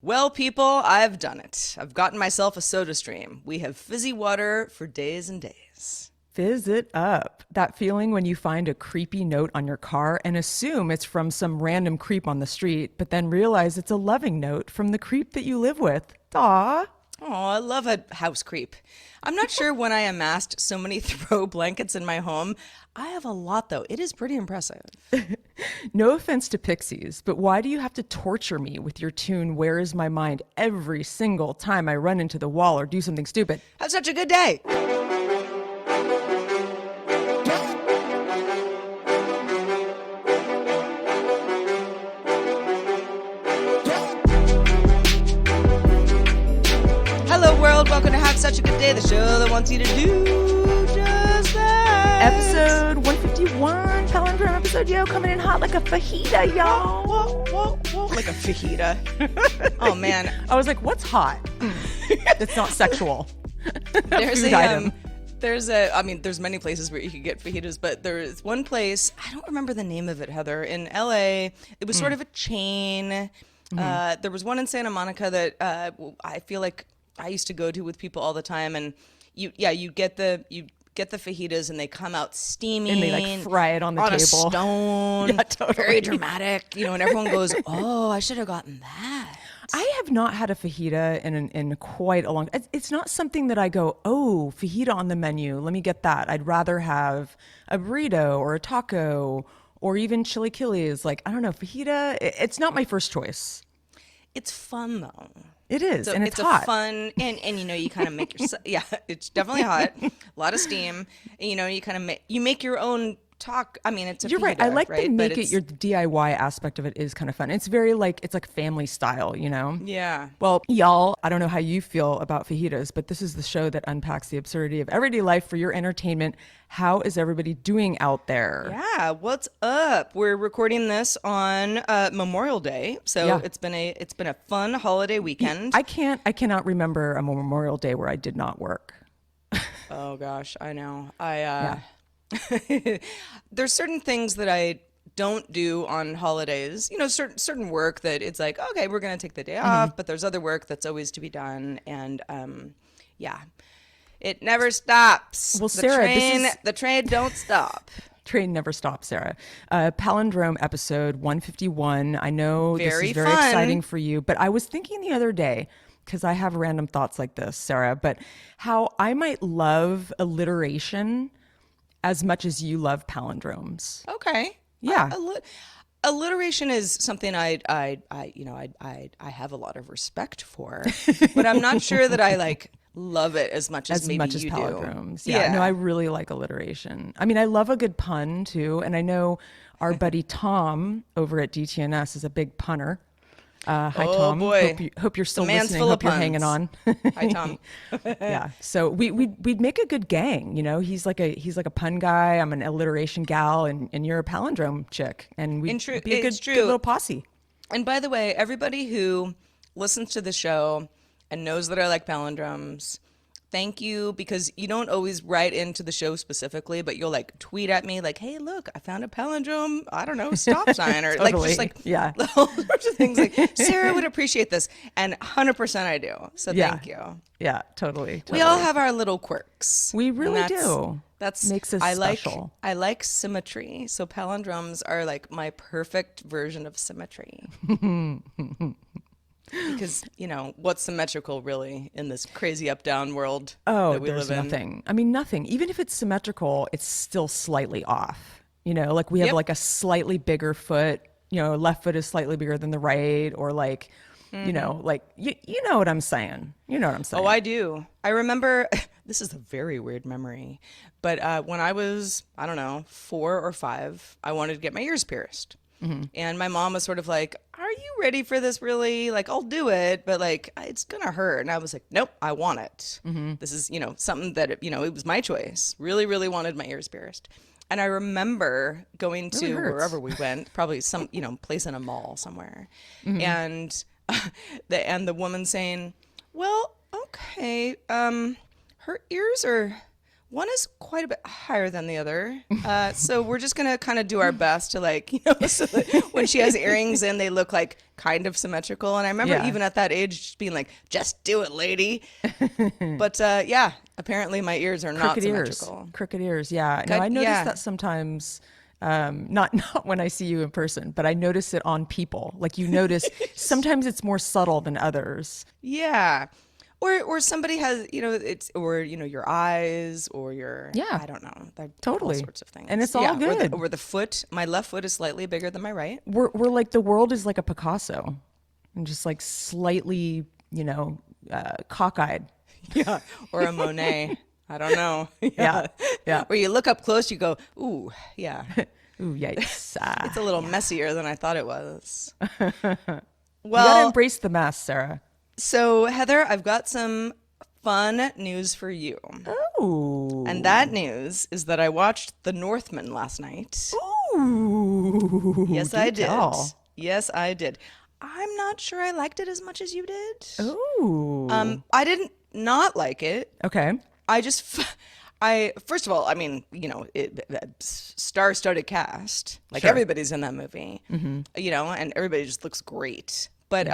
Well, people, I've done it. I've gotten myself a soda stream. We have fizzy water for days and days. Fizz it up. That feeling when you find a creepy note on your car and assume it's from some random creep on the street, but then realize it's a loving note from the creep that you live with. Aw. Oh, I love a house creep. I'm not sure when I amassed so many throw blankets in my home. I have a lot, though. It is pretty impressive. No offense to Pixies, but why do you have to torture me with your tune Where Is My Mind every single time I run into the wall or do something stupid? Have such a good day. Hello, world. Welcome to Have Such a Good Day, the show that wants you to do just that. Episode 151, Palindrome episode, yo, coming in hot like a fajita, y'all. Whoa. Like a fajita. Oh, man. I was like, what's hot? It's not sexual. There's Food item. There's many places where you can get fajitas, but there's one place, I don't remember the name of it, Heather, in LA. It was sort of a chain. There was one in Santa Monica that I feel like I used to go to with people all the time, and you get the fajitas and they come out steaming And they like fry it on the table. a stone. Yeah, totally. Very dramatic, and everyone goes, "Oh, I should have gotten that." I have not had a fajita in quite a long time. It's not something that I go, oh, fajita on the menu, let me get that. I'd rather have a burrito or a taco or even chilaquiles. Like, I don't know, fajita, it's not my first choice. It's fun though. It is, So and it's a hot. fun, and you kind of make your, yeah, it's definitely hot, a lot of steam. And, you kind of make your own it's a You're right. fajita, I like right? to But make it, your DIY aspect of it is kind of fun. It's very it's like family style, Yeah. Well, y'all, I don't know how you feel about fajitas, but this is the show that unpacks the absurdity of everyday life for your entertainment. How is everybody doing out there? Yeah, what's up? We're recording this on Memorial Day, so Yeah. it's been a fun holiday weekend. I cannot remember a Memorial Day where I did not work. Oh gosh, I know. Yeah. There's certain things that I don't do on holidays. Certain work that it's like, okay, we're gonna take the day off, but there's other work that's always to be done, and yeah, it never stops. Well, Sarah, the train don't stop. Train never stops, Sarah. Palindrome episode 151. I know this Very is very fun. exciting for you, but I was thinking the other day, because I have random thoughts like this, Sarah, but how I might love alliteration as much as you love palindromes. Okay. Yeah. Alliteration is something I have a lot of respect for, but I'm not sure that I love it as much as maybe you palindromes. do. Yeah. No, I really like alliteration. I mean, I love a good pun too, and I know our buddy Tom over at DTNS is a big punner. Hi, Oh, Tom. boy. Hope you're still The man's listening. full of Hope you're hanging on. puns. Hi, Tom. Yeah. So we'd make a good gang. He's like a pun guy. I'm an alliteration gal, and you're a palindrome chick, and we'd be a good little posse. And by the way, everybody who listens to the show and knows that I like palindromes, thank you, because you don't always write into the show specifically, but you'll tweet at me hey, look, I found a palindrome, I don't know, stop sign, or Totally. yeah, all sorts of things. Sarah would appreciate this, and 100% I do. So thank you. Yeah, totally. We all have our little quirks. We really And do. That's Makes us I special. I like symmetry. So palindromes are my perfect version of symmetry. Because, what's symmetrical really in this crazy up-down world that we there's live in? nothing. I mean, nothing. Even if it's symmetrical, it's still slightly off. We have Yep. a slightly bigger foot. Left foot is slightly bigger than the right, or you know what I'm saying. You know what I'm saying. Oh, I do. I remember, this is a very weird memory, but when I was, I don't know, 4 or 5, I wanted to get my ears pierced. And my mom was sort of like, are you ready for this really? I'll do it, but it's going to hurt. And I was like, nope, I want it. This is, something that, it was my choice. Really, really wanted my ears pierced. And I remember going to wherever we went, probably some, place in a mall somewhere. And the woman saying, well, okay, her ears are One is quite a bit higher than the other. So we're just gonna kind of do our best to like, so that when she has earrings in, they look like kind of symmetrical. And I remember Yeah. even at that age just being like, just do it, lady. But yeah, apparently my ears are not Crooked ears. symmetrical. Crooked ears. Yeah. No, Good, I notice yeah. that sometimes. Not when I see you in person, but I notice it on people. Like you notice sometimes it's more subtle than others. Yeah. Or somebody has, it's, or, your eyes or your, Yeah. I don't know, all Totally. sorts of things. And it's all Yeah. good. Or the foot, my left foot is slightly bigger than my right. We're like the world is like a Picasso, and just like slightly, cockeyed. Yeah. Or a Monet. I don't know. Yeah. Yeah. Where you look up close, you go, ooh, yeah. Ooh, yikes. It's a little messier than I thought it was. You gotta Well, embrace the mess, Sarah. so Heather, I've got some fun news for you. Ooh. And that news is that I watched The Northman last night. Ooh. Yes, do I did. tell. Yes, I did. I'm not sure I liked it as much as you did. Ooh. I didn't not like it. Okay. I just, first of all, I mean, star-studded cast. Like Sure. everybody's in that movie, and everybody just looks great. But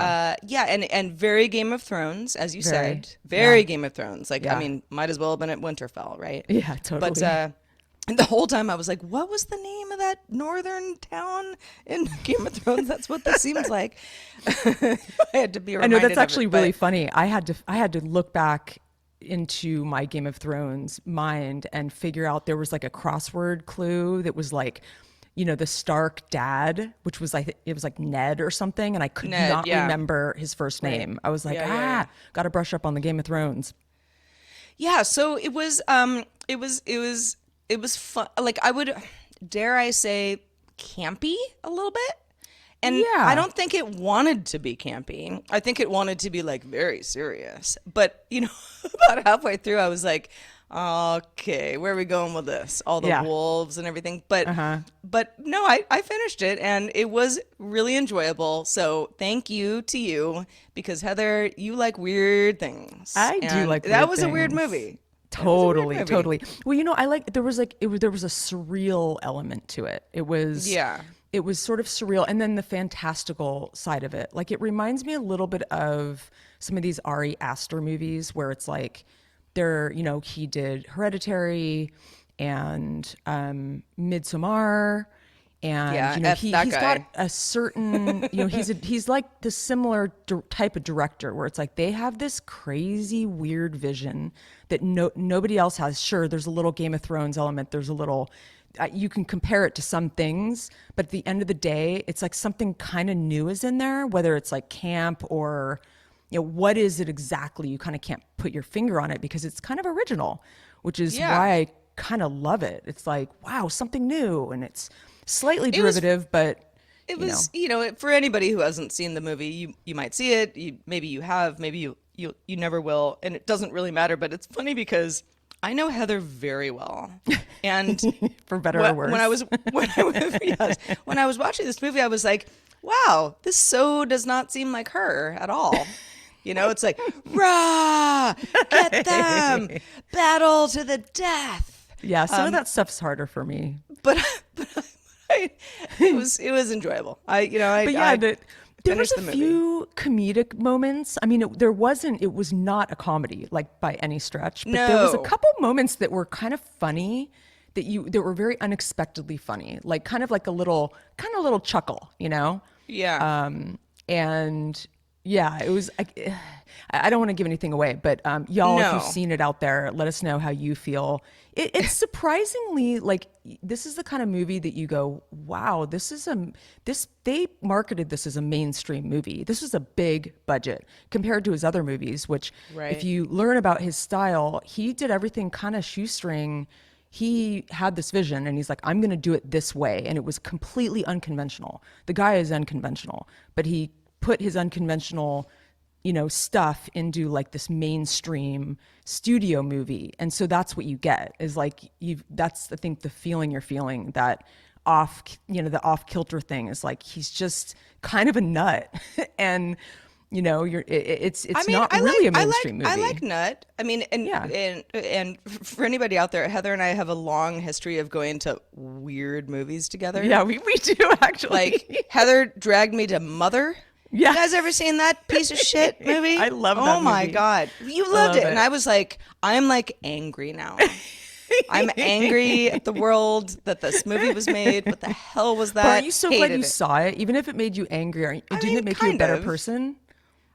yeah, and very Game of Thrones, as you said, very Game of Thrones. Like, Yeah. I mean, might as well have been at Winterfell, right? Yeah, totally. But and the whole time I was like, what was the name of that northern town in Game of Thrones? That's what this seems like. I had to be I reminded know that's of it, actually really but- funny. I had to look back into my Game of Thrones mind and figure out there was like a crossword clue that was like, the Stark dad, which was like it was like Ned or something, and I could Ned, not yeah. remember his first name. I was like, Yeah. got to brush up on the Game of Thrones. Yeah, so it was fun. Like dare I say, campy a little bit. And Yeah. I don't think it wanted to be campy. I think it wanted to be like very serious. But about halfway through, I was like, okay, where are we going with this? All the Yeah. wolves and everything. But Uh-huh. but no, I finished it and it was really enjoyable. So thank you to you because Heather, you like weird things. I do And like that weird was a weird things. movie. Totally, movie. totally. Well, I like there was a surreal element to it. It was Yeah. It was sort of surreal, and then the fantastical side of it. Like it reminds me a little bit of some of these Ari Aster movies where it's like he did Hereditary and Midsommar. And Yeah, F he's that got guy. a certain he's like the similar type of director where it's like they have this crazy weird vision that nobody else has. Sure, there's a little Game of Thrones element, there's a little you can compare it to some things, but at the end of the day it's like something kind of new is in there, whether it's like camp or what is it exactly. You kind of can't put your finger on it because it's kind of original, which is Yeah. why I kind of love it. It's like, wow, something new, and it's slightly was- derivative, but It was, for anybody who hasn't seen the movie, you might see it. Maybe you have, maybe you never will, and it doesn't really matter. But it's funny because I know Heather very well, and for better or worse. when I was yes, when I was watching this movie, I was like, wow, this so does not seem like her at all. It's like, rah, get them, battle to the death. Yeah, some of that stuff's harder for me. But it was enjoyable. But yeah, there was finished a the movie. few comedic moments. I mean, it was not a comedy, like by any stretch. But there was a No. couple moments that were kind of funny, that were very unexpectedly funny, like kind of like a little chuckle, Yeah. And yeah, it was. I don't want to give anything away, but y'all, if No. you've seen it out there, let us know how you feel. It's surprisingly like this is the kind of movie that you go, wow, they marketed this as a mainstream movie. This was a big budget compared to his other movies, which Right. if you learn about his style, he did everything kind of shoestring. He had this vision and he's like, I'm going to do it this way. And it was completely unconventional. The guy is unconventional, but he put his unconventional, stuff into like this mainstream studio movie. And so that's what you get is like, that's, I think, the feeling you're feeling, that the off kilter thing is like, he's just kind of a nut. And It's not really a mainstream movie. I like Nut. I mean, Yeah. and for anybody out there, Heather and I have a long history of going to weird movies together. Yeah, we do actually. Like Heather dragged me to Mother. Yeah. You guys ever seen that piece of shit movie? I love that Oh my movie. God. You loved it. love And it. I was like, I'm like angry now. I'm angry at the world that this movie was made. What the hell was that? But aren't you so glad Hated you it. saw it? Even if it made you angry, didn't mean, it make you a kind better of. person?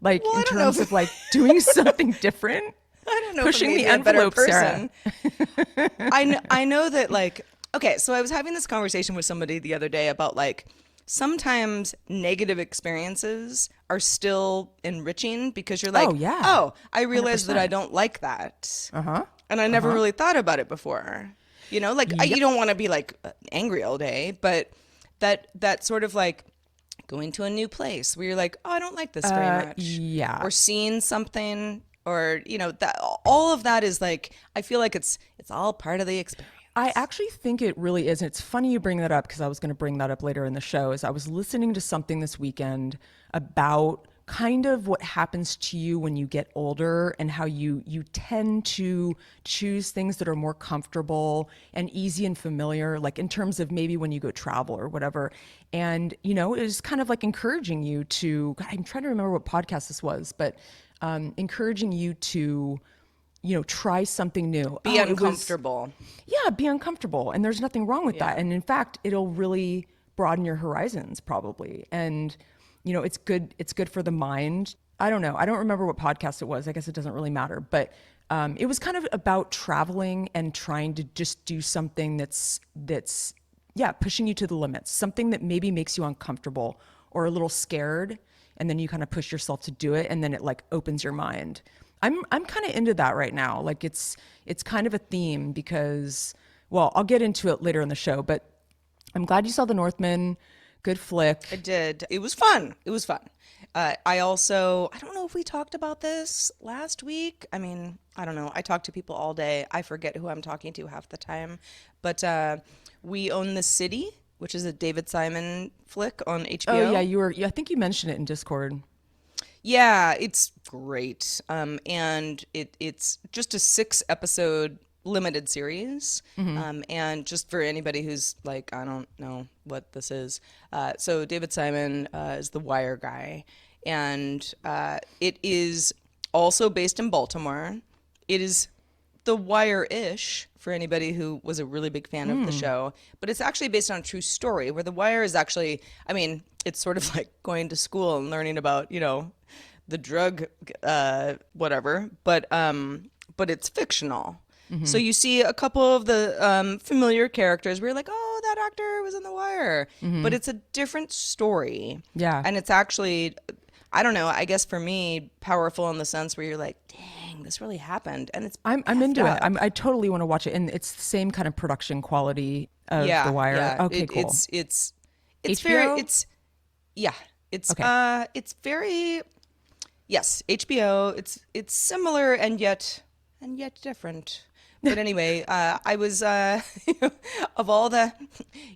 Like Well, I in don't know terms if- of like doing something different? I don't know Pushing if it the made me a better envelope, Sarah. person. I know that like, okay, so I was having this conversation with somebody the other day about like sometimes negative experiences are still enriching because you're like, Oh, yeah. oh, I realized that I 100%. don't like that. Uh-huh. And I never really thought about it before. You know, like you don't want to be like angry all day, but that sort of like going to a new place where you're like, oh, I don't like this very much. yeah. Or seeing something, or you know, that all of that is like, I feel like it's all part of the experience. I actually think it really is. And it's funny you bring that up because I was going to bring that up later in the show. Is I was listening to something this weekend about kind of what happens to you when you get older and how you tend to choose things that are more comfortable and easy and familiar, like in terms of maybe when you go travel or whatever. And, it was kind of like encouraging you to, God, I'm trying to remember what podcast this was, but encouraging you to, try something new. Be It was- uncomfortable. yeah, be uncomfortable. And there's nothing wrong with that. And in fact, it'll really broaden your horizons probably. And, it's good for the mind. I don't know. I don't remember what podcast it was. I guess it doesn't really matter. But it was kind of about traveling and trying to just do something that's pushing you to the limits, something that maybe makes you uncomfortable or a little scared. And then you kind of push yourself to do it. And then it like opens your mind. I'm kind of into that right now. Like it's kind of a theme because, well, I'll get into it later in the show, but I'm glad you saw The Northman. Good flick. I did. It was fun. It was fun. I don't know if we talked about this last week. I mean, I don't know. I talk to people all day. I forget who I'm talking to half the time. But We Own the City, which is a David Simon flick on HBO. Oh yeah, I think you mentioned it in Discord. Yeah, it's great. And it's just a 6-episode limited series. And just for anybody who's like, I don't know what this is. So David Simon is the Wire guy. And it is also based in Baltimore. It is The Wire-ish for anybody who was a really big fan of the show. But it's actually based on a true story where The Wire is actually, I mean, it's sort of like going to school and learning about, the drug, whatever, but it's fictional. So you see a couple of the familiar characters where you're like, oh, that actor was in The Wire, but it's a different story. Yeah. And it's actually, I don't know, I guess for me, powerful in the sense where you're like, dang, this really happened. And it's I'm into it. I totally want to watch it, and it's the same kind of production quality of The Wire. Yeah. Okay, cool. It's HBO? very, it's Okay. it's very, yes, HBO. It's similar and yet different. But anyway, I was of all the,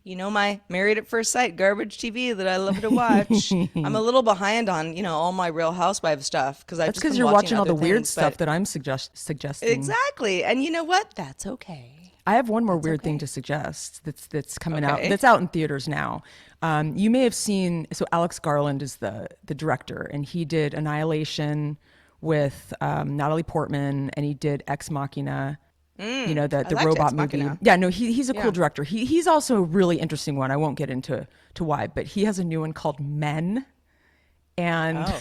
my Married at First Sight garbage TV that I love to watch. I'm a little behind on all my Real Housewives stuff because That's because you're watching all the weird stuff that I'm suggesting. Exactly, and you know what? That's okay. I have one more weird thing to suggest that's coming out. Okay. That's out in theaters now. You may have seen. So Alex Garland is the director, and he did Annihilation with Natalie Portman, and he did Ex Machina. The liked robot Ex movie. Machina. Yeah, no, he's a cool director. He's also a really interesting one. I won't get into why, but he has a new one called Men, and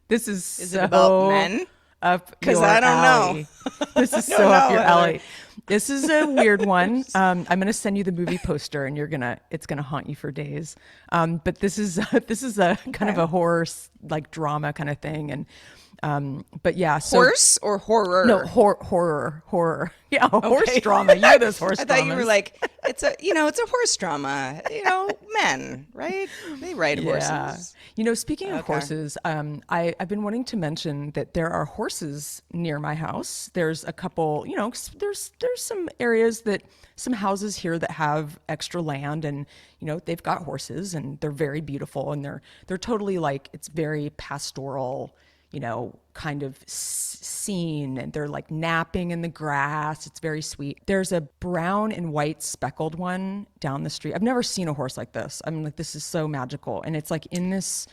this is it about men? Up 'Cause your I don't alley. This is so up your Heather. alley. This is a weird one. I'm going to send you the movie poster, and it's gonna haunt you for days. But this is a kind of a horror like drama kind of thing, and but yeah, so Horse or horror? no horror. Yeah, horse drama. You know those horse I thought you were dramas. like, it's a horse drama. Men, right? They ride Yeah. horses. Speaking of horses, I've been wanting to mention that there are horses near my house. There's a couple, there's some areas some houses here that have extra land, and they've got horses, and they're very beautiful, and they're totally like, it's very pastoral kind of scene, and they're like napping in the grass. It's very sweet. There's a brown and white speckled one down the street. I've never seen a horse like this. I'm like, this is so magical. And it's like in this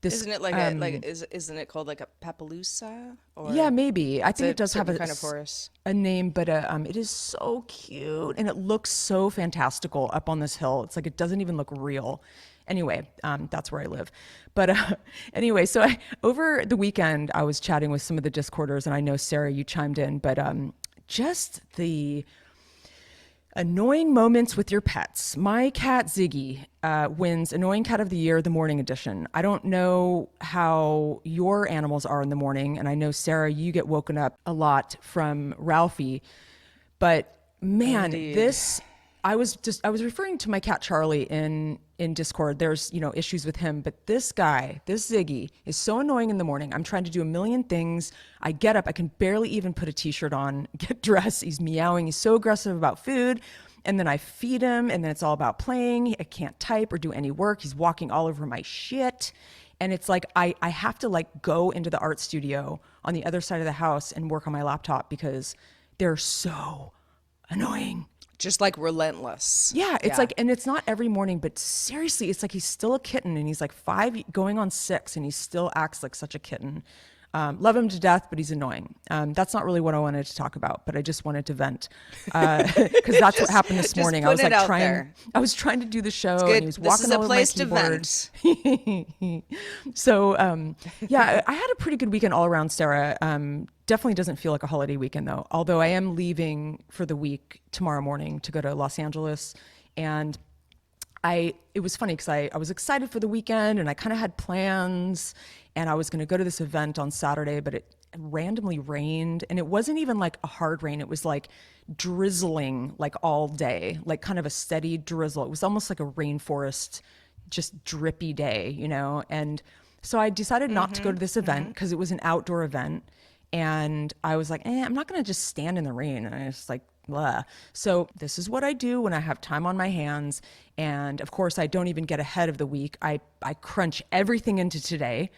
Isn't it like isn't it called like a Papaloosa? Or yeah, maybe. I think it does have certain kind of horse. a name, but it is so cute and it looks so fantastical up on this hill. It's like it doesn't even look real. Anyway, that's where I live. But anyway, so over the weekend, I was chatting with some of the Discorders, and I know, Sarah, you chimed in, but just the annoying moments with your pets. My cat Ziggy wins Annoying Cat of the Year, the morning edition. I don't know how your animals are in the morning, and I know, Sarah, you get woken up a lot from Ralphie, but man, Indeed. I was referring to my cat Charlie in Discord. There's, issues with him, but this guy, this Ziggy, is so annoying in the morning. I'm trying to do a million things. I get up, I can barely even put a t-shirt on, get dressed. He's meowing. He's so aggressive about food. And then I feed him, and then it's all about playing. I can't type or do any work. He's walking all over my shit. And it's like, I have to like go into the art studio on the other side of the house and work on my laptop because they're so annoying. Just like relentless. Yeah, it's like, and it's not every morning, but seriously, it's like he's still a kitten, and he's like 5 going on 6, and he still acts like such a kitten. Love him to death, but he's annoying. That's not really what I wanted to talk about, but I just wanted to vent because that's what happened this morning. I was like I was trying to do the show, and he was walking all over my keyboard. So yeah, I had a pretty good weekend all around, Sarah. Definitely doesn't feel like a holiday weekend though, although I am leaving for the week tomorrow morning to go to Los Angeles. And it was funny because I was excited for the weekend, and I kind of had plans, and I was going to go to this event on Saturday, but it randomly rained, and it wasn't even like a hard rain. It was like drizzling like all day, like kind of a steady drizzle. It was almost like a rainforest, just drippy day, And so I decided not to go to this event because it was an outdoor event. And I was like, I'm not going to just stand in the rain. And I was like, blah. So this is what I do when I have time on my hands. And of course, I don't even get ahead of the week. I crunch everything into today,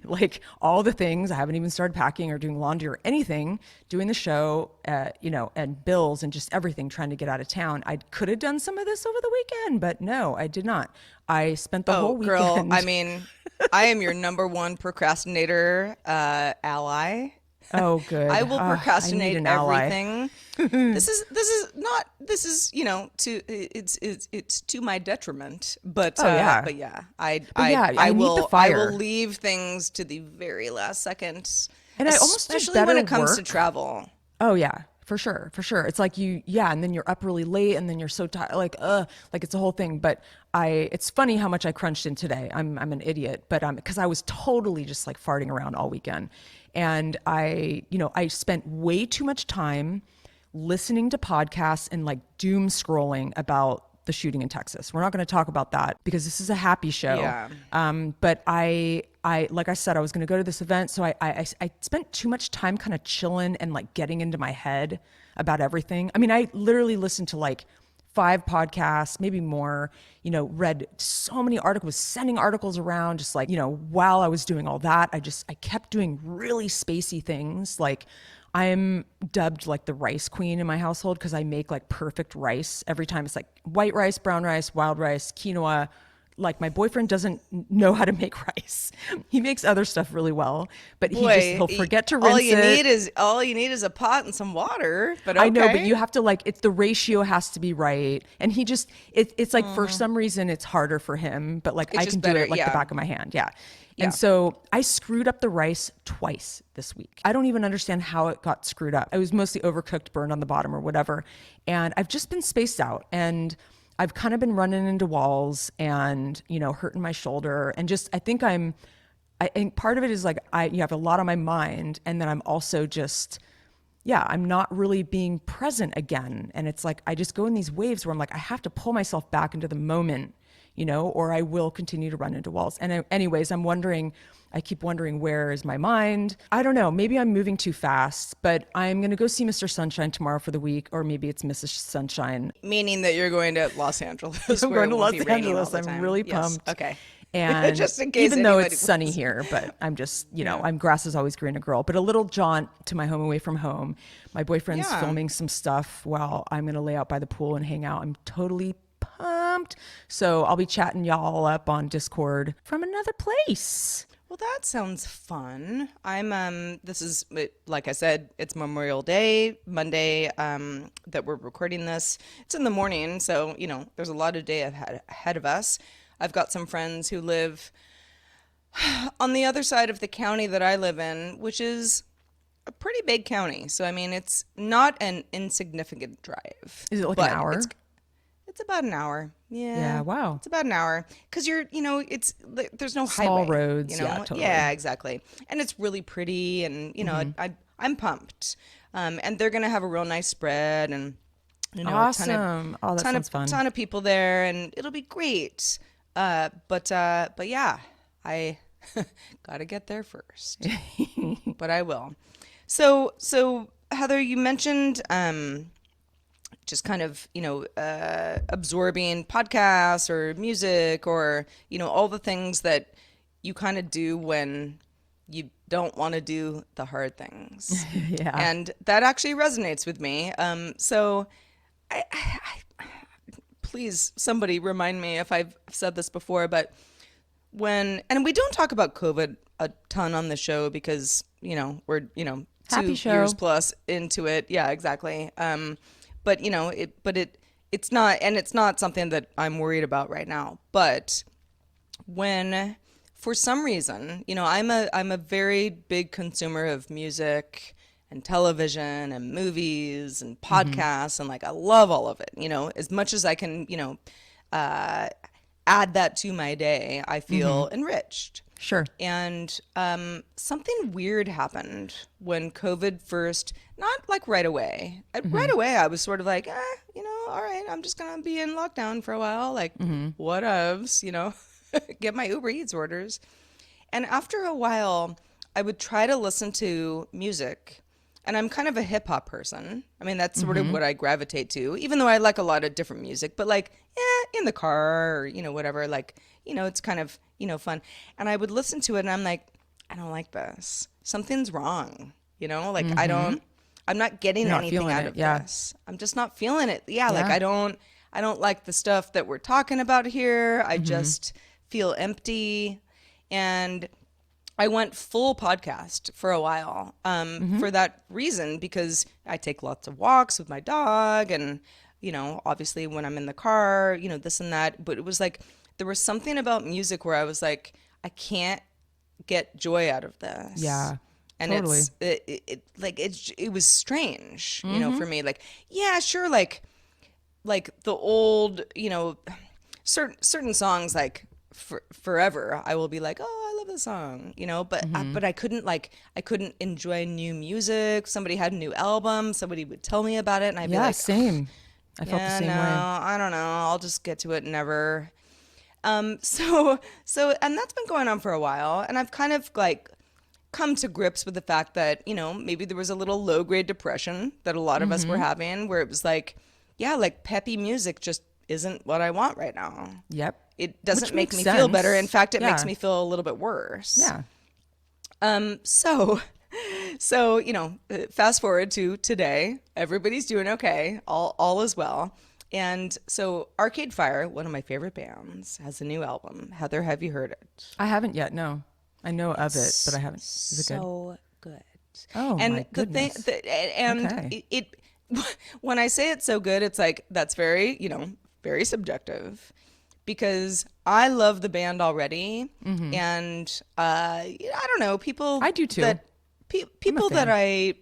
like all the things. I haven't even started packing or doing laundry or anything, doing the show, and bills and just everything, trying to get out of town. I could have done some of this over the weekend, but no, I did not. I spent the whole weekend. Girl, I mean, I am your number one procrastinator ally. Oh, good. I will procrastinate I need an everything. This is it's to my detriment. But but yeah, I need will the fire. I will leave things to the very last second. And I almost do especially when it better comes to work. travel. Oh yeah, for sure. It's like and then you're up really late, and then you're so tired, like it's a whole thing. But it's funny how much I crunched in today. I'm an idiot, but because I was totally just like farting around all weekend, and I spent way too much time listening to podcasts and like doom scrolling about the shooting in Texas. We're not going to talk about that because this is a happy show. Yeah. But I like I said, I was going to go to this event. So I spent too much time kind of chilling and like getting into my head about everything. I mean, I literally listened to like 5 podcasts, maybe more, read so many articles, sending articles around, just like, while I was doing all that, I kept doing really spacey things. Like I'm dubbed like the rice queen in my household because I make like perfect rice every time. It's like white rice, brown rice, wild rice, quinoa. Like my boyfriend doesn't know how to make rice. He makes other stuff really well, but he'll forget to rinse it. All you need is a pot and some water. But okay. I know, but you have to the ratio has to be right. And he just, it's like for some reason it's harder for him, but like I can do it like the back of my hand. Yeah. And so I screwed up the rice twice this week. I don't even understand how it got screwed up. It was mostly overcooked, burned on the bottom or whatever. And I've just been spaced out, and I've kind of been running into walls and, hurting my shoulder. And just, I think part of it is like, you have a lot on my mind. And then I'm also just, I'm not really being present again. And it's like, I just go in these waves where I'm like, I have to pull myself back into the moment, or I will continue to run into walls. And anyways, I keep wondering, where is my mind? I don't know. Maybe I'm moving too fast, but I'm going to go see Mr. Sunshine tomorrow for the week, or maybe it's Mrs. Sunshine. Meaning that you're going to Los Angeles. I'm going to Los Angeles. I'm really pumped. Okay. And Just in case even though anybody it's sunny was. here, but I'm just, Yeah. I'm grass is always greener girl. But a little jaunt to my home away from home. My boyfriend's Yeah. filming some stuff while I'm going to lay out by the pool and hang out. I'm totally pumped. So I'll be chatting y'all up on Discord from another place. Well, that sounds fun. This is, like I said, it's Memorial Day, Monday, that we're recording this. It's in the morning, so, there's a lot of day ahead of us. I've got some friends who live on the other side of the county that I live in, which is a pretty big county. So, I mean, it's not an insignificant drive, Is it like an but hour? it's about an hour. Yeah, Yeah. wow. It's about an hour because there's no Small highway, roads, yeah, totally. Yeah, exactly. And it's really pretty and, I'm pumped. And they're going to have a real nice spread and, a Awesome. Oh, that ton sounds of, fun. ton of people there and it'll be great. But yeah, I got to get there first, but I will. So Heather, you mentioned, just kind of, absorbing podcasts or music or, all the things that you kind of do when you don't want to do the hard things. Yeah. And that actually resonates with me. So please, somebody remind me if I've said this before, but and we don't talk about COVID a ton on the show because, we're, Happy 2 show. years plus into it. Yeah, exactly. But it's not, and it's not something that I'm worried about right now. But when, for some reason, I'm a very big consumer of music and television and movies and podcasts and like I love all of it. As much as I can, uh, add that to my day, I feel enriched. Sure. And something weird happened when COVID first, not like right away. Right away, I was sort of like, all right, I'm just going to be in lockdown for a while. Like, whatevs, get my Uber Eats orders. And after a while, I would try to listen to music. And I'm kind of a hip hop person. I mean, that's sort of what I gravitate to, even though I like a lot of different music. But like, in the car or, whatever, like, it's kind of, fun. And I would listen to it and I'm like, I don't like this. Something's wrong. Like I'm not getting You're not anything feeling out it, of yeah. this. I'm just not feeling it. Yeah, like Yeah. I don't like the stuff that we're talking about here. I just feel empty. And I went full podcast for a while for that reason, because I take lots of walks with my dog and, obviously when I'm in the car, this and that. But it was like, there was something about music where I was like, I can't get joy out of this. Yeah, And totally. it was strange, for me. Like, yeah, sure. Like the old, certain songs, like forever, I will be like, oh, I love this song, but I couldn't enjoy new music. Somebody had a new album, somebody would tell me about it, and I'd be Yeah, like, same. I felt the same no, way. I don't know. I'll just get to it never. So, and that's been going on for a while, and I've kind of like come to grips with the fact that, maybe there was a little low grade depression that a lot of us were having, where it was like, yeah, like peppy music just isn't what I want right now. Yep. It doesn't Which make makes me feel better. sense. In fact, it makes Yeah. me feel a little bit worse. Yeah. So, fast forward to today, everybody's doing okay. All is well. And so Arcade Fire, one of my favorite bands, has a new album. Heather, have you heard it? I haven't yet. No, I know of it, but I haven't. Is it good? So good. Oh, And my the thing, goodness. and Okay. it when I say it's so good, it's like that's very, very subjective, because I love the band already, and I don't know, people I do too. people that fan.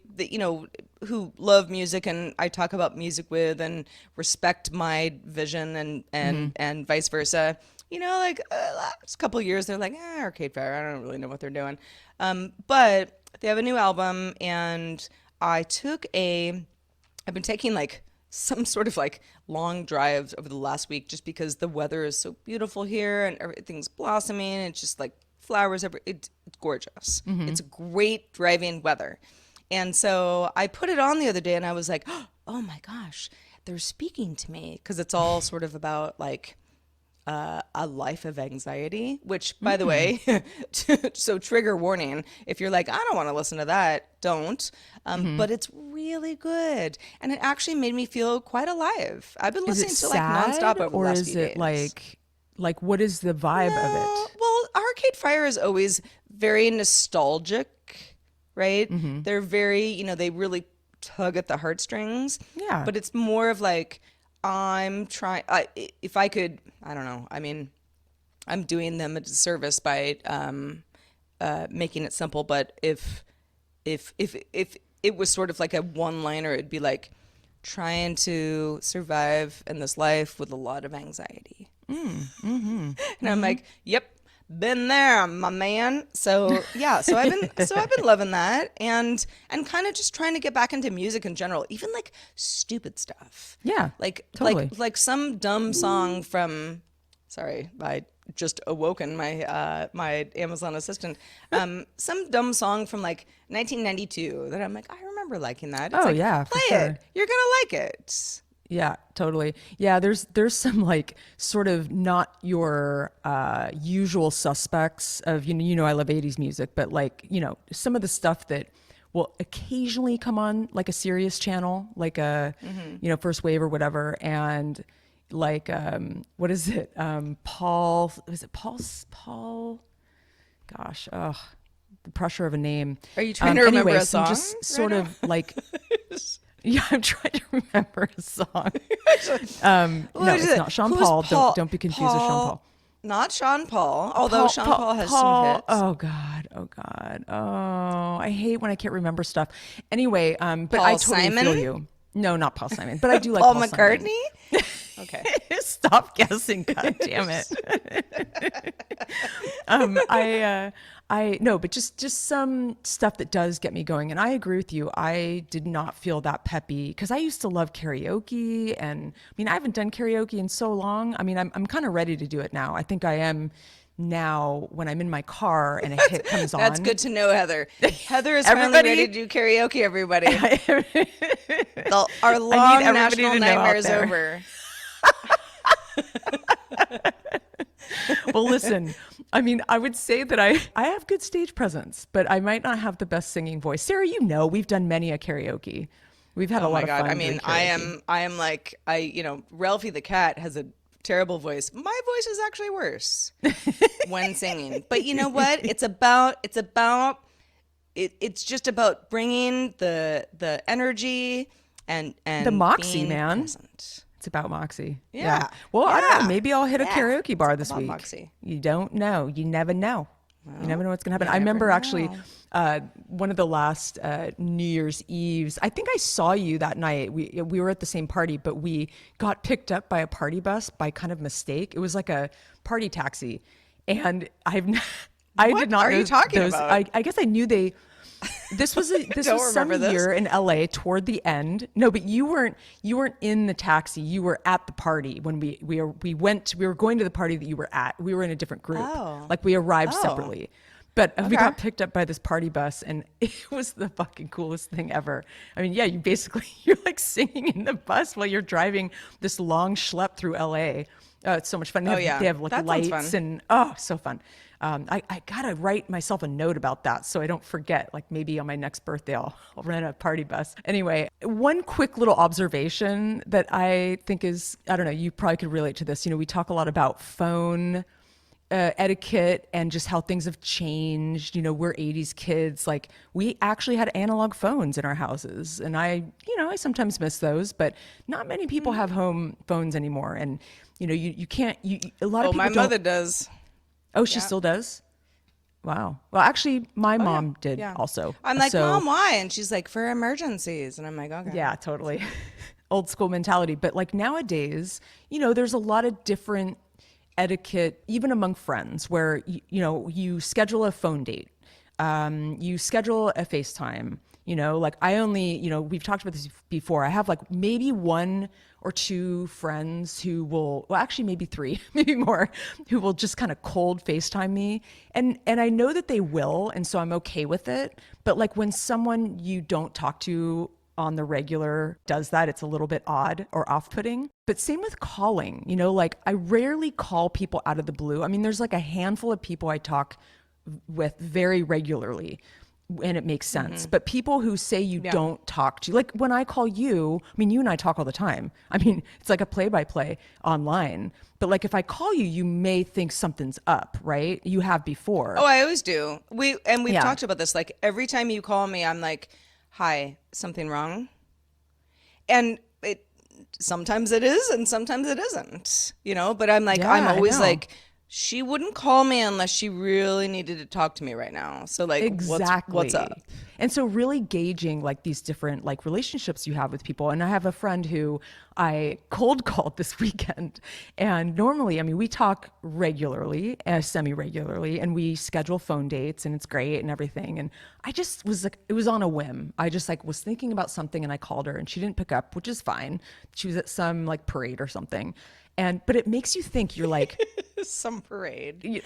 who love music and I talk about music with and respect my vision and vice versa. Like last couple of years, they're like, Arcade Fire, I don't really know what they're doing. But they have a new album, and I've been taking like some sort of like long drives over the last week just because the weather is so beautiful here and everything's blossoming. And it's just like flowers it's gorgeous. It's great driving weather. And so I put it on the other day and I was like, oh my gosh, they're speaking to me, because it's all sort of about like a life of anxiety, which, by the way, so trigger warning, if you're like, I don't want to listen to that, don't. But it's really good. And it actually made me feel quite alive. I've been Is it listening to like nonstop sad over the or last is few it days. like what is the vibe of No, it? well, Arcade Fire is always very nostalgic, right? They're very, they really tug at the heartstrings, Yeah. but it's more of like, I'm trying, if I could, I don't know. I mean, I'm doing them a disservice by making it simple, but if it was sort of like a one-liner, it'd be like trying to survive in this life with a lot of anxiety. And I'm like, yep, been there, my man. So yeah, so I've been loving that, and kind of just trying to get back into music in general, even like stupid stuff. Yeah. Like Totally. like some dumb song from, sorry, I just awoken my Amazon assistant. Some dumb song from like 1992 that I'm like, I remember liking that. It's Oh like, yeah, for play sure. it. You're gonna like it. Yeah, totally. Yeah, there's some like sort of not your usual suspects of I love 80s music, but like, some of the stuff that will occasionally come on like a Sirius channel, like a First Wave or whatever, and like what is it? Paul, is it Paul? Gosh, oh, the pressure of a name. Are you trying to remember anyway, a some song just right sort now? of like yeah, I'm trying to remember a song. What No, is it's it? not Sean Who's Paul. Paul? Don't be confused with Sean Paul. Not Sean Paul, although Sean Paul has some Paul. hits. Oh God. Oh God. Oh, I hate when I can't remember stuff. Anyway, but I Paul totally Simon? feel you. No, not Paul Simon, but I do like Paul Paul Simon. McCartney? Okay. Stop guessing. God damn it. I no, but just some stuff that does get me going. And I agree with you. I did not feel that peppy because I used to love karaoke, and I mean I haven't done karaoke in so long. I mean I'm kind of ready to do it now. I think I am now when I'm in my car and a hit comes on. That's good to know, Heather. Heather is finally Everybody, ready to do karaoke, everybody. Our I long need everybody national to know out nightmare is there. over. Well, listen, I mean, I would say that I have good stage presence, but I might not have the best singing voice. Sarah, we've done many a karaoke. We've had a Oh my lot of God. fun I doing mean, karaoke. I am like, Ralphie the cat has a terrible voice. My voice is actually worse when singing. But you know what? It's just about bringing the energy and The moxie, being man. present. It's about moxie. Yeah. Well, I don't know. Yeah. Maybe I'll hit a Yeah. karaoke bar It's this about week. moxie. You don't know. You never know. You never know what's going to happen. I never remember actually know. one of the last New Year's Eves. I think I saw you that night. We were at the same party, but we got picked up by a party bus by kind of mistake. It was like a party taxi, and I What did not are know you talking those. about? I guess I knew they. This was Don't some remember this. year in LA toward the end. No, but you weren't in the taxi. You were at the party when we were going to the party that you were at. We were in a different group. Oh. Like we arrived Oh. separately. But we Okay. got picked up by this party bus, and it was the fucking coolest thing ever. I mean, yeah, you're like singing in the bus while you're driving this long schlep through LA. It's so much fun. Oh, yeah. They have like That sounds lights fun. and so fun. I gotta write myself a note about that so I don't forget. Like maybe on my next birthday, I'll rent a party bus. Anyway, one quick little observation that I think is, I don't know, you probably could relate to this. We talk a lot about phone etiquette and just how things have changed. We're 80s kids. Like we actually had analog phones in our houses, and I sometimes miss those, but not many people have home phones anymore. And you can't. A lot of Oh, people my don't. mother does. Oh, she still does? Wow. Well, actually, my mom did Yeah. also. I'm like, So, Mom, why? And she's like, for emergencies. And I'm like, okay. yeah, totally. Old school mentality. But like nowadays, there's a lot of different etiquette, even among friends, where, you schedule a phone date, you schedule a FaceTime. Like I only, we've talked about this before. I have like maybe one or two friends who will, well, actually maybe three, maybe more, who will just kind of cold FaceTime me. And I know that they will. And so I'm okay with it. But like when someone you don't talk to on the regular does that. It's a little bit odd or off-putting. But same with calling, like I rarely call people out of the blue. I mean, there's like a handful of people I talk with very regularly and it makes sense. But people who say you don't talk to, like when I call you, I mean, you and I talk all the time. I mean, it's like a play-by-play online. But like if I call you, you may think something's up, right? You have before. Oh, I always do. We've Yeah. talked about this. Like every time you call me, I'm like, "Hi, something wrong?" And it sometimes it is, and sometimes it isn't. But I'm like, Yeah, I'm I always know. like, she wouldn't call me unless she really needed to talk to me right now. So like, what's Exactly. up? And so really gauging like these different like relationships you have with people. And I have a friend who I cold called this weekend. And normally, I mean, we talk regularly, semi-regularly, and we schedule phone dates and it's great and everything. And I just was like, it was on a whim. I just like was thinking about something and I called her and she didn't pick up, which is fine. She was at some like parade or something. But it makes you think you're like, Some parade.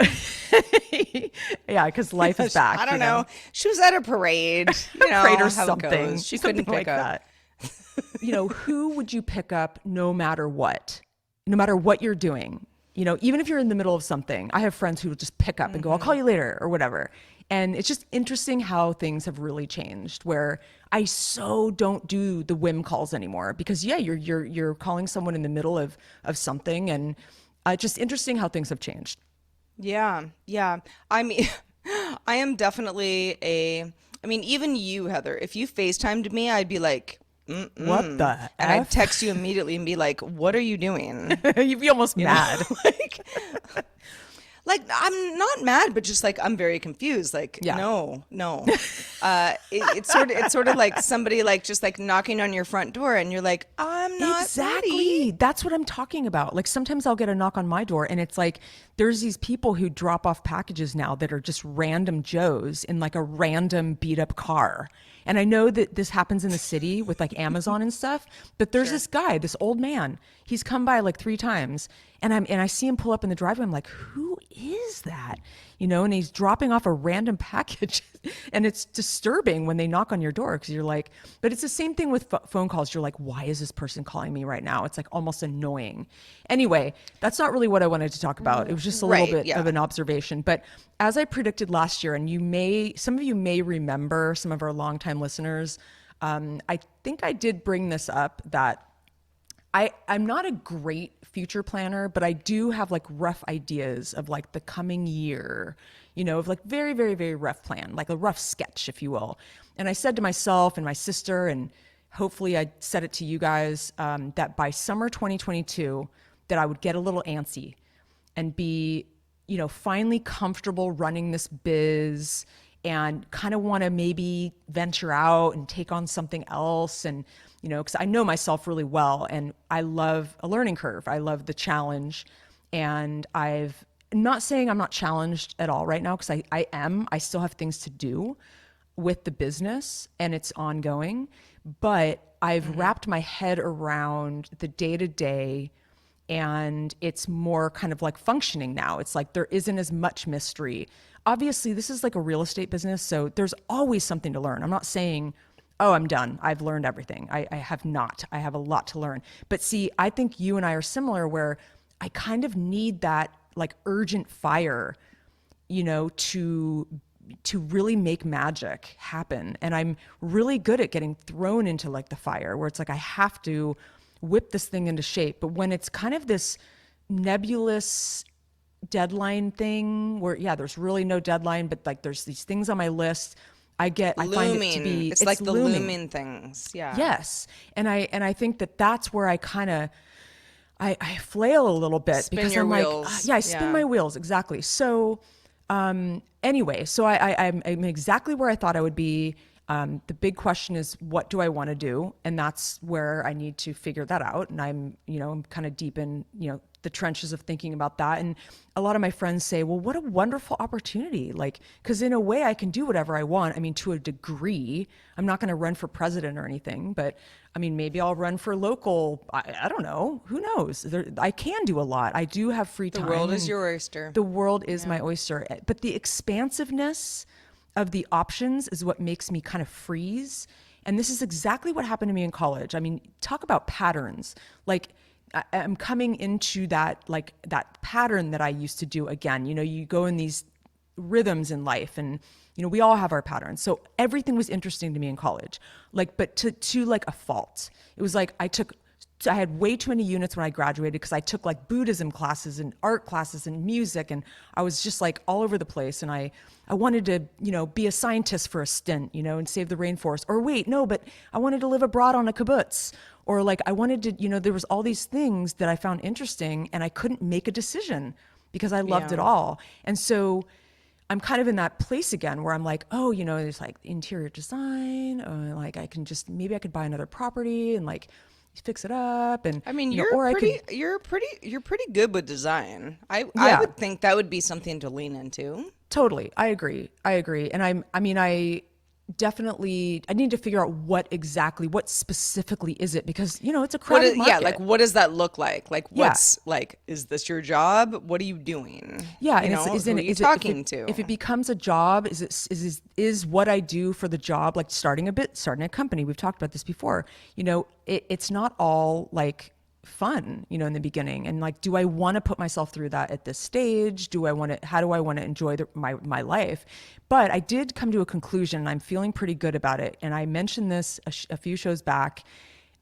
yeah, because life is back. I don't know. She was at a parade. You know Parade or how it something. goes. She Something couldn't pick like up. that. Who would you pick up no matter what? No matter what you're doing? Even if you're in the middle of something. I have friends who will just pick up and go, I'll call you later or whatever. And it's just interesting how things have really changed where I so don't do the whim calls anymore because you're calling someone in the middle of something and just interesting how things have changed. Yeah, yeah. I mean, I am definitely I mean, even you, Heather, if you FaceTimed me, I'd be like, What mm-mm. the And I'd F? text you immediately and be like, what are you doing? You'd be almost You know, mad. like, I'm not mad, but just like I'm very confused. Like, Yeah. no, no. It's sort of like somebody like just like knocking on your front door, and you're like, I'm not Exactly. ready. That's what I'm talking about. Like sometimes I'll get a knock on my door and it's like there's these people who drop off packages now that are just random Joes in like a random beat up car. And I know that this happens in the city with like Amazon and stuff, but there's this guy, this old man. He's come by like 3 times and I see him pull up in the driveway. I'm like, who is that? And he's dropping off a random package. And it's disturbing when they knock on your door because you're like, but it's the same thing with phone calls. You're like, why is this person calling me right now? It's like almost annoying. Anyway, that's not really what I wanted to talk about. It was just a little Right, bit yeah. of an observation. But as I predicted last year, and some of you may remember, some of our longtime listeners, I think I did bring this up that I'm not a great future planner, but I do have like rough ideas of like the coming year, of like very, very, very rough plan, like a rough sketch, if you will. And I said to myself and my sister, and hopefully I said it to you guys, that by summer 2022, that I would get a little antsy and be, finally comfortable running this biz and kind of want to maybe venture out and take on something else. And, because I know myself really well and I love a learning curve. I love the challenge. And I'm not saying I'm not challenged at all right now because I am. I still have things to do with the business and it's ongoing. But I've wrapped my head around the day to day and it's more kind of like functioning now. It's like there isn't as much mystery. Obviously, this is like a real estate business, so there's always something to learn. I'm not saying, oh, I'm done. I've learned everything. I have not. I have a lot to learn. But see, I think you and I are similar where I kind of need that like urgent fire, to really make magic happen. And I'm really good at getting thrown into like the fire where it's like I have to whip this thing into shape. But when it's kind of this nebulous deadline thing where there's really no deadline, but like there's these things on my list, I find it to be, It's like the looming things. Yeah. Yes. And I think that that's where I kind of, I flail a little bit Spin because your I'm wheels. like, I spin Yeah. my wheels. Exactly. So, anyway, so I'm exactly where I thought I would be. The big question is, what do I want to do? And that's where I need to figure that out. And I'm kind of deep in, the trenches of thinking about that. And a lot of my friends say, well, what a wonderful opportunity. Like, cause in a way I can do whatever I want. I mean, to a degree, I'm not going to run for president or anything, but I mean, maybe I'll run for local. I don't know. Who knows? I can do a lot. I do have free time. The world is and your oyster. The world is my oyster. But the expansiveness of the options is what makes me kind of freeze. And this is exactly what happened to me in college. I mean, talk about patterns. Like I'm coming into that, like that pattern that I used to do again. You know, you go in these rhythms in life, and you know, we all have our patterns. So everything was interesting to me in college, like, but to like a fault. It was like I had way too many units when I graduated because I took like Buddhism classes and art classes and music, and I was just like all over the place. And I wanted to, you know, be a scientist for a stint, you know, and save the rainforest. Or wait, no, but I wanted to live abroad on a kibbutz. Or like I wanted to, you know, there was all these things that I found interesting, and I couldn't make a decision because I loved it all. And so I'm kind of in that place again where I'm like, oh, you know, there's like interior design, or like maybe I could buy another property and like fix it up. And I mean, you know, or you're pretty good with design. I would think that would be something to lean into. Totally. I agree. And I definitely, I need to figure out what specifically is it, because, you know, it's a crowded market. Yeah, like what does that look like? Like what's like, is this your job? What are you doing? Yeah, you and know, who are you talking to? If it becomes a job, is what I do for the job, like starting a company. We've talked about this before. You know, it's not all like fun, you know, in the beginning. And like, do I want to put myself through that at this stage? How do I want to enjoy my life? But I did come to a conclusion, and I'm feeling pretty good about it. And I mentioned this a few shows back,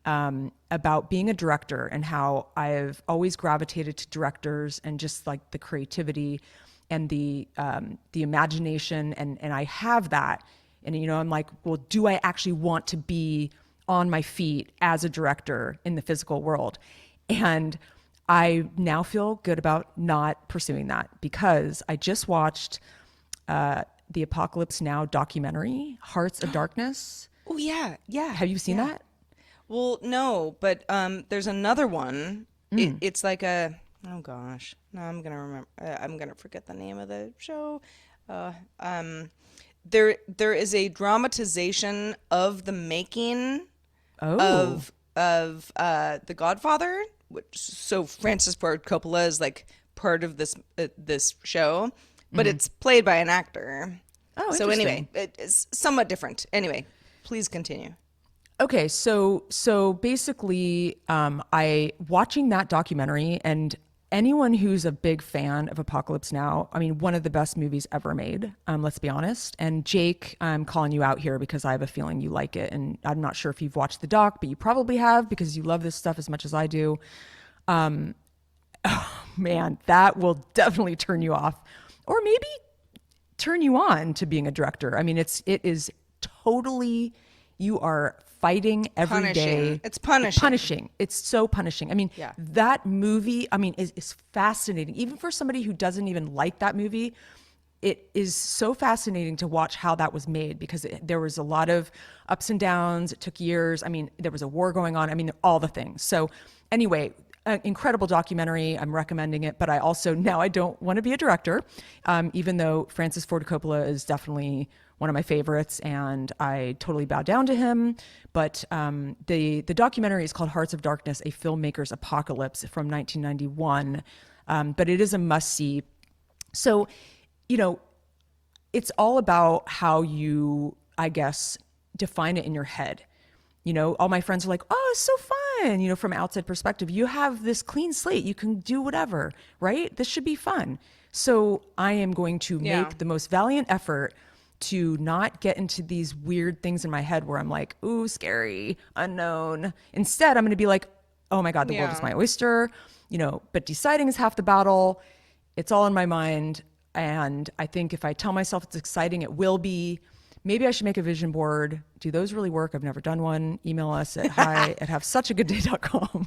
about being a director and how I've always gravitated to directors and just like the creativity and the imagination. And I have that. And, you know, I'm like, well, do I actually want to be on my feet as a director in the physical world? And I now feel good about not pursuing that, because I just watched the Apocalypse Now documentary, Hearts of Darkness. Oh yeah. Have you seen that? Well, no, but there's another one. It's like oh gosh, no, I'm gonna remember. I'm gonna forget the name of the show. There is a dramatization of the making of The Godfather. So Francis Ford Coppola is like part of this show, but it's played by an actor. Oh, so interesting. anyway, it's somewhat different. Anyway, please continue. Okay, so basically, I watching that documentary, and anyone who's a big fan of Apocalypse Now, I mean, one of the best movies ever made. Let's be honest. And Jake, I'm calling you out here because I have a feeling you like it, and I'm not sure if you've watched the doc, but you probably have, because you love this stuff as much as I do. Oh man, that will definitely turn you off, or maybe turn you on to being a director. I mean, it is totally, you are fighting every day. It's punishing. It's so punishing. I mean, that movie, I mean, is fascinating. Even for somebody who doesn't even like that movie, it is so fascinating to watch how that was made, because there was a lot of ups and downs. It took years. I mean, there was a war going on. I mean, all the things. So anyway, an incredible documentary. I'm recommending it, but I also, now I don't want to be a director, even though Francis Ford Coppola is definitely one of my favorites, and I totally bow down to him. But the documentary is called Hearts of Darkness, A Filmmaker's Apocalypse, from 1991. But it is a must-see. So, you know, it's all about how you, I guess, define it in your head. You know, all my friends are like, oh, it's so fun. You know, from outside perspective, you have this clean slate. You can do whatever, right? This should be fun. So I am going to make the most valiant effort to not get into these weird things in my head where I'm like, ooh, scary, unknown. Instead, I'm going to be like, oh my God, the world is my oyster, you know, but deciding is half the battle. It's all in my mind. And I think if I tell myself it's exciting, it will be. Maybe I should make a vision board. Do those really work? I've never done one. Email us at hi@havesuchagoodday.com.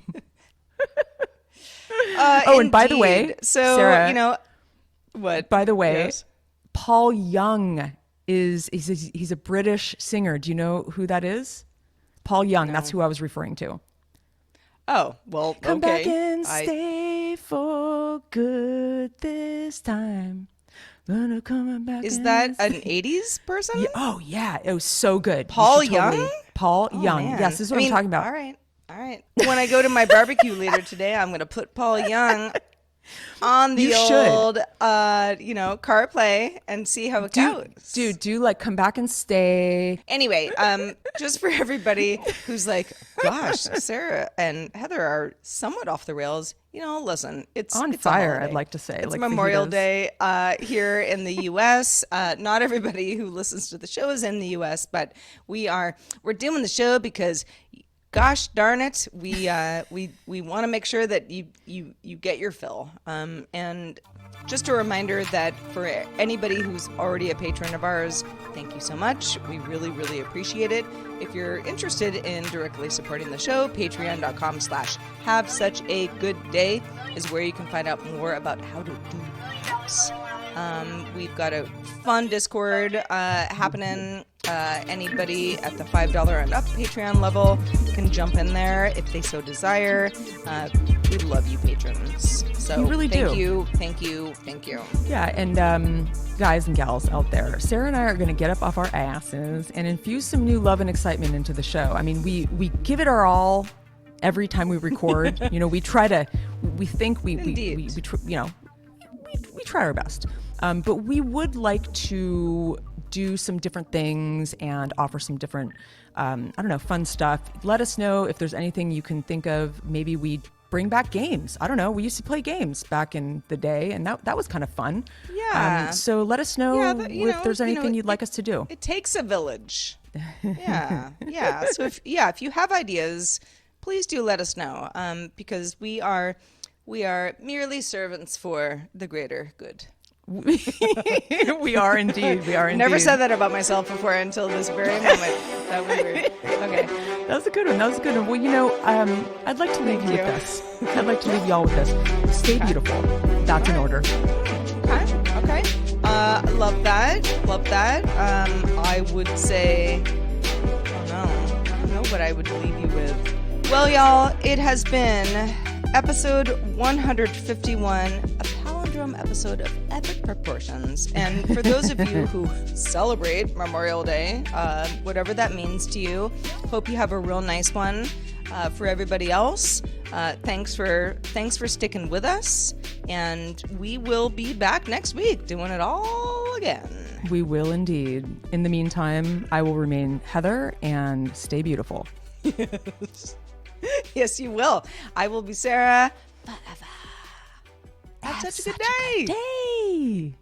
And by the way, so, Sarah, you know, what? By the way, yes. Paul Young he's a British singer. Do you know who that is? Paul Young. No. That's who I was referring to. Oh, well, Come okay. back and stay for good this time. Is that an 80s person? Yeah, oh, yeah. It was so good. Paul Young? Paul Young. Man. Yes, this is what I'm talking about. All right. When I go to my barbecue later today, I'm going to put Paul Young on the You should. old, car play and see how it goes. Do like come back and stay. Anyway, just for everybody who's like, gosh, Sarah and Heather are somewhat off the rails. Listen, it's On a fire, holiday. I'd like to say, It's like Memorial fajitas. Day here in the U.S. Not everybody who listens to the show is in the U.S., but we're doing the show because, gosh darn it, we want to make sure that you get your fill. And just a reminder that for anybody who's already a patron of ours, thank you so much. We really, really appreciate it. If you're interested in directly supporting the show, patreon.com/havesuchagoodday is where you can find out more about how to do this. We've got a fun Discord happening. Anybody at the $5 and up Patreon level can jump in there if they so desire. We love you patrons. So We really do. Thank you. Yeah, and guys and gals out there, Sarah and I are going to get up off our asses and infuse some new love and excitement into the show. I mean, we give it our all every time we record. We try to, we think we try our best. But we would like to do some different things and offer some different, fun stuff. Let us know if there's anything you can think of. Maybe we bring back games. I don't know. We used to play games back in the day, and that was kind of fun. Yeah. So let us know if there's anything you'd like us to do. It takes a village. Yeah. So if you have ideas, please do let us know. Because we are merely servants for the greater good. We are indeed. Never said that about myself before until this very moment. That was weird. Okay. That was a good one. Well, I'd like to leave you with this. I'd like to leave y'all with this. Stay beautiful. That's in order. Okay. Love that. I would say, I don't know what I would leave you with. Well, y'all, it has been episode 151, a palindrome episode of epic proportions. And for those of you who celebrate Memorial Day, whatever that means to you, hope you have a real nice one. For everybody else, thanks for sticking with us, and we will be back next week doing it all again. We will indeed. In the meantime, I will remain Heather and stay beautiful. Yes, you will. I will be Sarah forever. Have such a good day. Day.